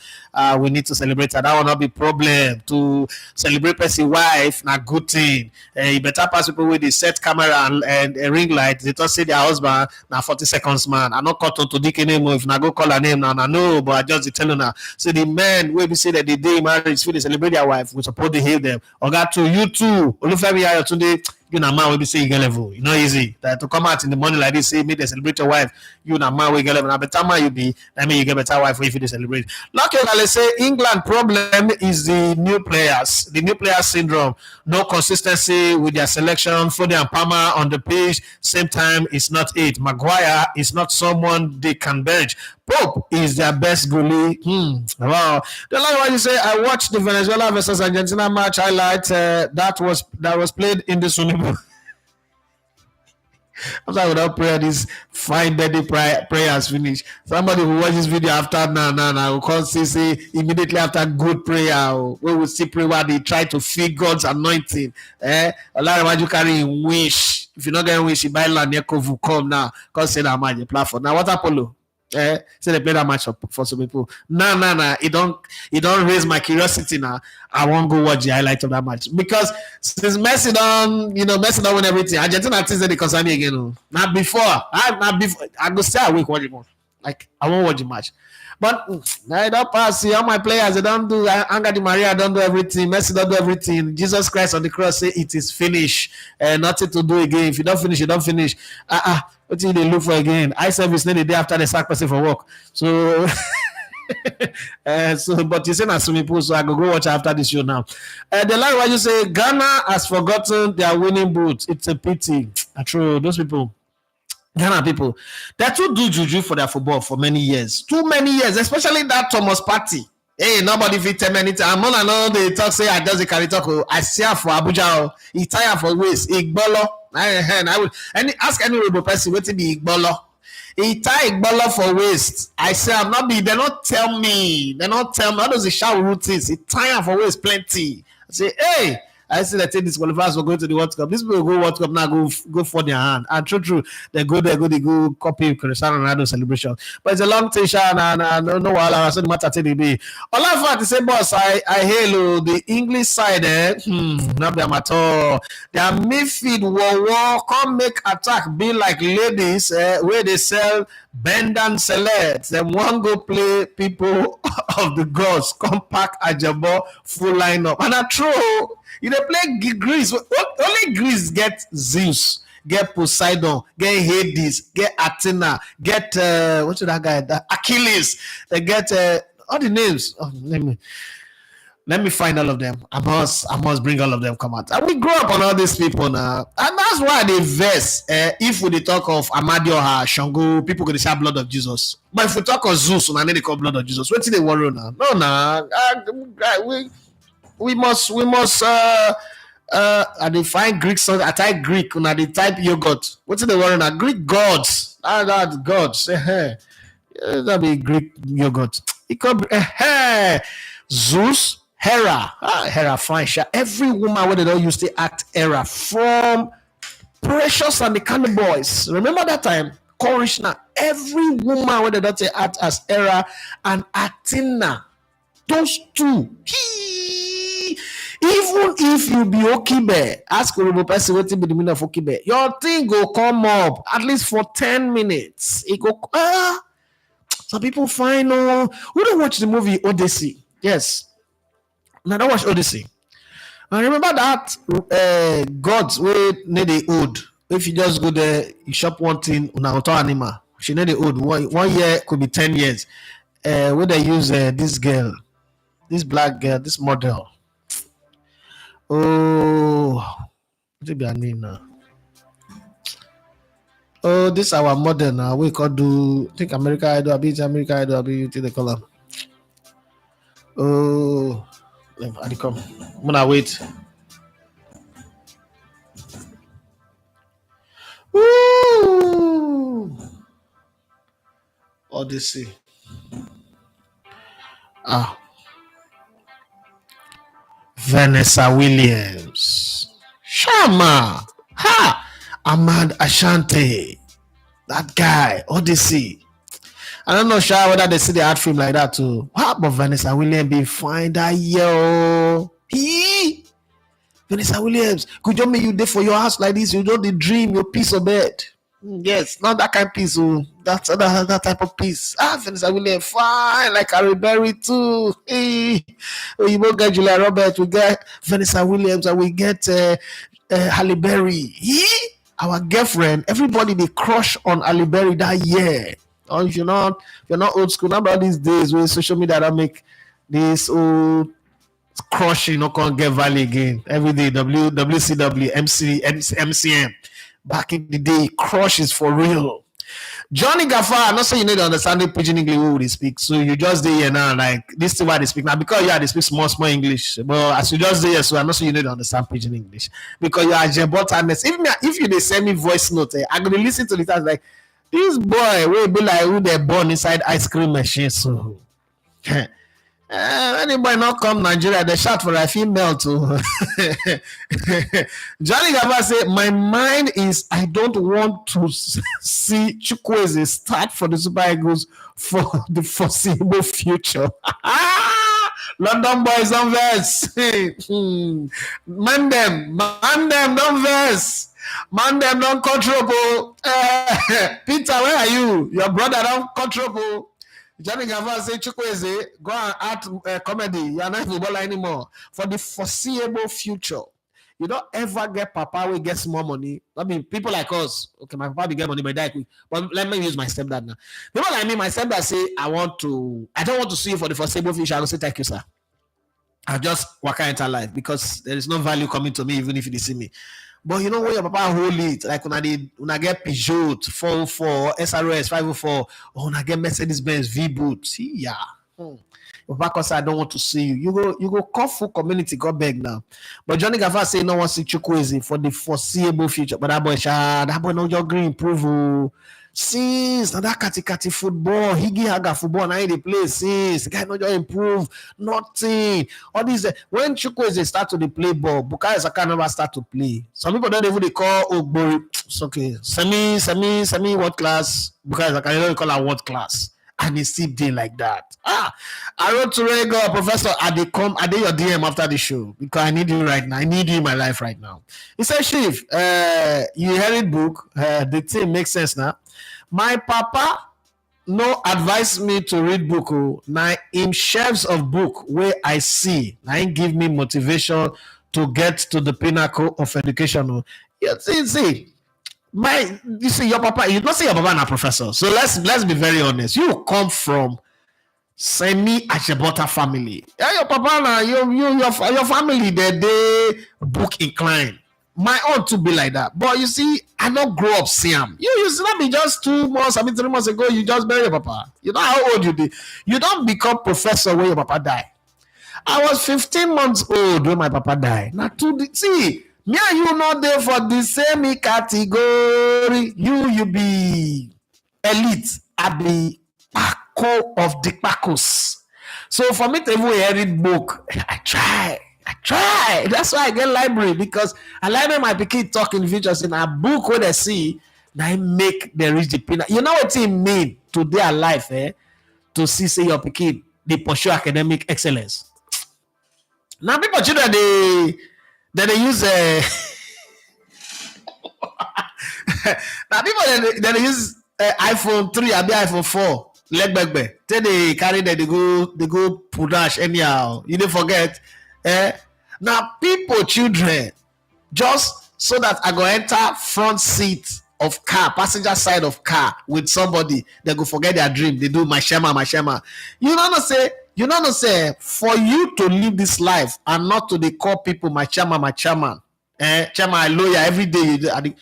we need to celebrate her. That will not be problem. To celebrate person wife, not good thing. You better pass people with the set camera and a ring light. They don't say their husband now 40 seconds man. I'm not cut to Dick anymore. If I go call her name now, I know, but I just telling her. So the men where we say that the day marriage feel they celebrate their wife, we support to hate them. Or got to you too. Olufemi Ayotunde, you know man will be say you get level. You know easy. That to come out in the morning like this, say me they celebrate your wife, you know man will get level. Now better man you be, that mean you get better wife if you celebrate. Like you say England problem is the new player syndrome. No consistency with their selection. Foden and Palmer on the pitch, same time it's not it. Maguire is not someone they can bench. Pope is their best goalie. Wow. The last one you say, I watched the Venezuela versus Argentina match highlight that was played in the swimming pool. I'm sorry, without prayer, this fine birthday prayers finish. Somebody who watch this video after now will come say immediately after good prayer, we will see pray where they try to feel God's anointing. A lot of you carry wish. If you're not getting wish, you buy land near Kovu, come now, cause say that match the platform. Now water polo. Say they play that match for some people. Nah. It don't raise my curiosity now. I won't go watch the highlight of that match because since Messi don't win everything. Argentina things they concern me again. Not before. I go stay awake watch it more. Like I won't watch the match. But I don't pass. See all my players. They don't do. Angel Di Maria don't do everything. Messi don't do everything. Jesus Christ on the cross say it is finished. Nothing to do again. If you don't finish, you don't finish. What do they look for again? I service the day after the sack person for work. So, but you say na swimming pool, so I go watch after this show now. The line where you say Ghana has forgotten their winning boots. It's a pity. True, those people. Ghana people, they too do juju for their football for many years. Too many years, especially that Thomas Partey. Hey, nobody fit tell me anything. I'm on and on. They talk say I just carry talk. I see her for Abuja. He tire for waist. Igbolo. I would ask any rebel person what to be Igbolo. He tie Igbolo for waist. I say I'm not be. They not tell me. How does he shout routines? He tire for waist plenty. I say hey. I see that these qualifiers will go to the World Cup. These people go World Cup now, go for their hand. And true, they go copy Cristiano Ronaldo celebration. But it's a long thing, and no while I said matter to the day. All I want to say, boss, I hail the English side. Not them at all. Their midfield war come make attack be like ladies where they sell bend and select. Then one go play people of the gods, come pack a jabo full lineup. And I true. You dey play Greece. Only Greece get Zeus, get Poseidon, get Hades, get Athena, get what's that guy? Achilles. They get all the names. Oh, let me find all of them. I must bring all of them come out. And we grow up on all these people now, and that's why they vex. If we talk of Amadioha, Shango, people go to say blood of Jesus. But if we talk of Zeus, and then they call blood of Jesus. What did they worry now? No, we must I define Greek songs. I type Greek and I type yogurt. What's the word now? Greek gods. That gods. That be Greek yogurt. It could be Zeus, Hera. Hera fine. Every woman where they don't used to act Hera from Precious and the Candy Boys. Remember that time? Korishna. Every woman where they don't act as Hera and Athena. Those two. Even if you be Okibe, ask a person what be the meaning of Okibe. Your thing go come up at least for 10 minutes. It go some people find who don't watch the movie Odyssey. Yes. Now don't watch Odyssey. I remember that gods where need the old. If you just go there, you shop one thing on auto anima. She need the old. 1 year could be 10 years. Where they use this girl, this black girl, this model. Oh, what be her name now? Oh, this our model now. We could do think America Idol, America Idol, you think they call them. Oh, I come. I'm gonna wait. Woo! Odyssey. Vanessa Williams, Shama, Ahmad Ashanti, that guy, Odyssey. I don't know, whether they see the art film like that too. But Vanessa Williams be fine that year. Vanessa Williams, could you make you there for your house like this? You don't dream your piece of bed. Yes, not that kind of piece. That's that type of piece. Vanessa Williams, fine, like Harry Berry too. Hey, we both get Julia Roberts, we get Vanessa Williams, and we get Halle Berry. Our girlfriend, everybody they crush on Halle Berry that year. Or if you're not old school, not about these days where social media that make this old crushing, can't get value again. Every day, WCW, MCM. Back in the day, crush is for real. Johnny Gaffar, I'm not saying you need to understand the pidgin English who they speak. So you just there here now, like this is why they speak now. Because they speak small English. But as you just there, so I'm not saying you need to understand pidgin English. Because you are Jebotaness. If you they send me voice note, I'm gonna listen to it as like this boy will be like who they born inside ice cream machine. So Anybody not come Nigeria, they shout for a female too. Johnny Gava say, my mind is I don't want to see Chukwueze start for the Super Eagles for the foreseeable future. London boys don't verse. Man them, don't verse. Man them don't control. Peter, where are you? Your brother don't control. Johnny Gava say, Chukwueze, go and act comedy. You are not footballer anymore. For the foreseeable future. You don't ever get papa will get more money. I mean, people like us, okay, my papa will get money, but die quick. But let me use my stepdad now. People like me, my stepdad say, I don't want to see you for the foreseeable future. I will say, thank you, sir. I just walk into life because there is no value coming to me, even if you see me. But you know when your papa hold it, like when I get Peugeot 404, SRS 504, or when I get Mercedes-Benz V-Boot, see, yeah. Your papa say I don't want to see you. You go call full community, go beg now. But Johnny Gava say no one see Chukwueze for the foreseeable future. But that boy no just green improve. Since that kati football, Higi Haga football, now they play since the guy not just improve nothing. All these when Chukwueze start to play ball, Bukayo Saka never start to play. Some people don't even they call Ogbori. It's okay, semi world class. Bukayo Saka don't call her world class, and he still did like that. I wrote to Rego, Professor. I did your DM after the show because I need you right now. I need you in my life right now. He said, Chief, you heard book. The thing makes sense now. My papa no advise me to read book. Now him shelves of book where I see. Now he give me motivation to get to the pinnacle of education. You see, your papa. You don't say your papa na professor. So let's be very honest. You come from semi Ashebota family. Yeah, your papa na your family they book inclined. My own to be like that. But you see, I don't grow up Siam. You see that be just 2 months, 3 months ago, you just bury your papa. You know how old you did. You don't become professor when your papa die. I was 15 months old when my papa died. Now see, me and you not there for the same category. You be elite. I be Paco of the Pacos. So for me to even read book, I try. That's why I get library because I like when my kid talk in the future saying a book what they see, now make they reach the pinnacle. You know what it mean to their life, to see say your kid they pursue academic excellence. Now people children they use now people they use iPhone 3 or iPhone 4 leg back. Then they carry that they go pudash anyhow. You don't forget. Now people children just so that I go enter front seat of car, passenger side of car with somebody, they go forget their dream. They do my shema. You don't say for you to live this life and not to they call people my chairman. Chairman, I lawyer every day.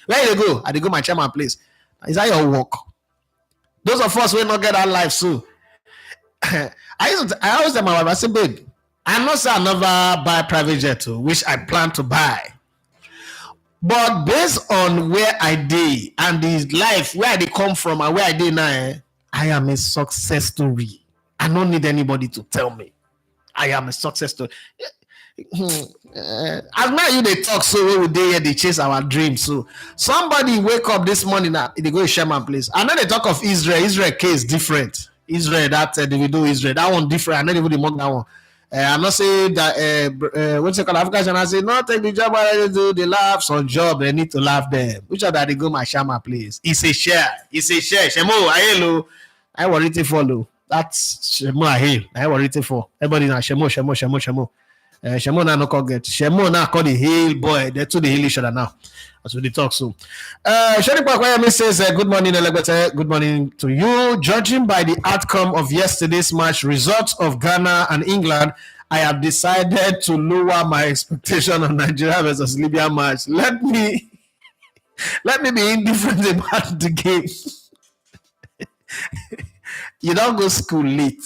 Where you go? I go my chairman place. Is that your work? Those of us will not get that life so. I always tell my wife, I say, babe, I know say I never buy private jet too, which I plan to buy. But based on where I did and the life where they come from and where I did now, I am a success story. I don't need anybody to tell me. I am a success story. As now you they talk so we day here they chase our dreams. So somebody wake up this morning now they go to Sherman place. I know they talk of Israel. Israel case different. Israel that they do Israel that one different. I know they would mock that one. I'm not saying that what's it called African. I say no take the job I do. They laugh some job. They need to laugh them. Which are that they go my Shama place? It's a share. Shemo hello. I worry to follow. That's Shemo I I worry to for everybody now. Shemo. Shemo now no call get. Shemo now call the hail boy. They two the hail each other now. That's what they talk so. Shani Pakwayami says, good morning, Elegbete. Good morning to you. Judging by the outcome of yesterday's match, results of Ghana and England, I have decided to lower my expectation on Nigeria versus Libya match. Let me be indifferent about the game. You don't go school late.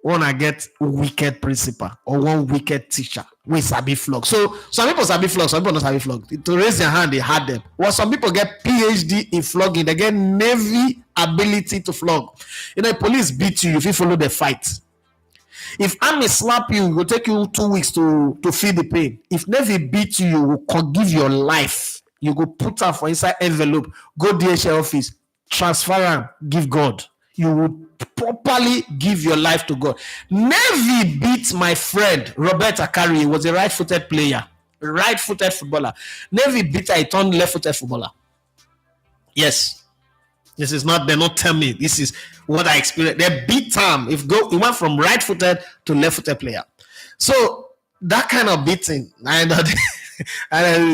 Wanna get wicked principal or one wicked teacher with sabi flog. So some people sabi flog, some people not sabi flog. To raise their hand, they had them. Well, some people get PhD in flogging, they get Navy ability to flog. You know, police beat you if you follow the fight. If Army slap you, it will take you 2 weeks to feel the pain. If Navy beat you, you will give your life. You go put her for inside envelope, go DHL office, transfer am, give God. You would properly give your life to God. Navy beat my friend Robert Akari. He was a right-footed player, right-footed footballer. Navy beat her, he turned left-footed footballer. Yes. This is not, they don't tell me. This is what I experienced. They beat him. He went from right-footed to left-footed player. So that kind of beating, I know this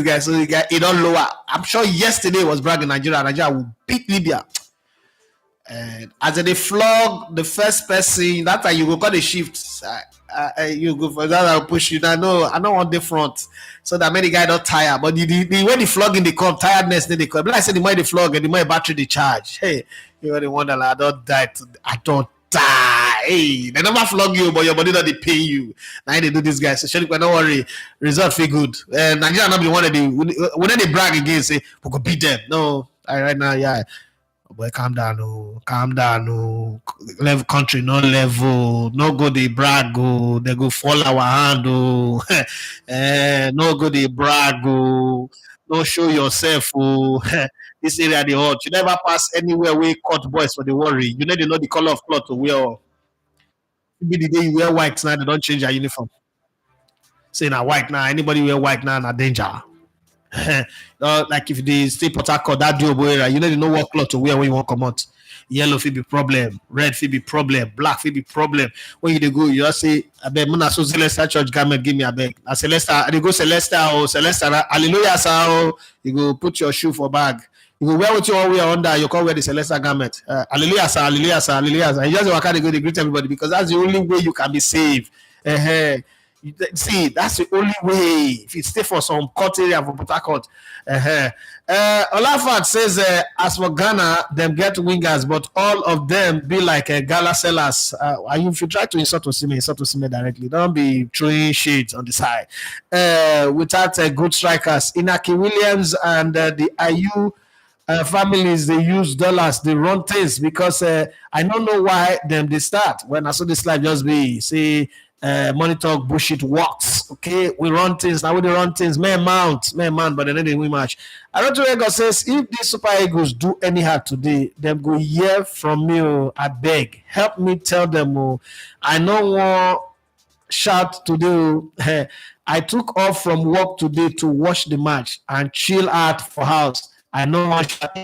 guy. So the guy, he don't lower. I'm sure yesterday was bragging Nigeria. Nigeria will beat Libya. And as they flog the first person, that time you go call the shift. You go for that, I'll push you. I don't want the front. So that many guys don't tire. But the when the flogging they come, tiredness they come. Like I said, the more they flog and the more battery they charge. Hey, you know the wonder like, I don't die. I don't die. Hey, they never flog you, but your body don't they pay you. Now they do this guy. So don't worry, result feel good. And Nigeria not be one of the when they brag again, say we go beat them. No, right now, yeah. Boy, calm down, level country, no level, no go they brag, they go fall our hand, no go they brag, no show yourself, this area they hot. You never pass anywhere where cut boys for the worry. You know the color of cloth to wear. Be the day you wear white now, they don't change your uniform. Say now white now, anybody wear white now, na danger. Like if they stay Port Harcourt, that do area, you know what cloth to wear when you want to come out. Yellow feel be problem, red feel be problem, black feel be problem. When you go, you just say, I beg, Mona so Celestial Church garment, give me a beg. I Celestial, they go Celestial, hallelujah, sir. You go put your shoe for bag. You go wear what you all wear under, you can wear the Celestial garment. Hallelujah, sir, hallelujah, sir, hallelujah, sir. You just walk out and go to greet everybody because that's the only way you can be saved. See, that's the only way. If you stay for some cut area for Port Harcourt. Olafat says, as for Ghana, them get wingers, but all of them be like gala sellers. If you try to insult Osimhen directly. Don't be throwing shades on the side. Without good strikers, Inaki Williams and the IU families, they use dollars, they run things because I don't know why them they start. When I saw this slide, just be say money talk bullshit works. Okay, we run things now. We run things. Man, but then they win match. I don't know. God says if these Super Eagles do anyhow today, them go hear from me. I beg, help me tell them. I know one shout today. I took off from work today to watch the match and chill out for house. I know one shout.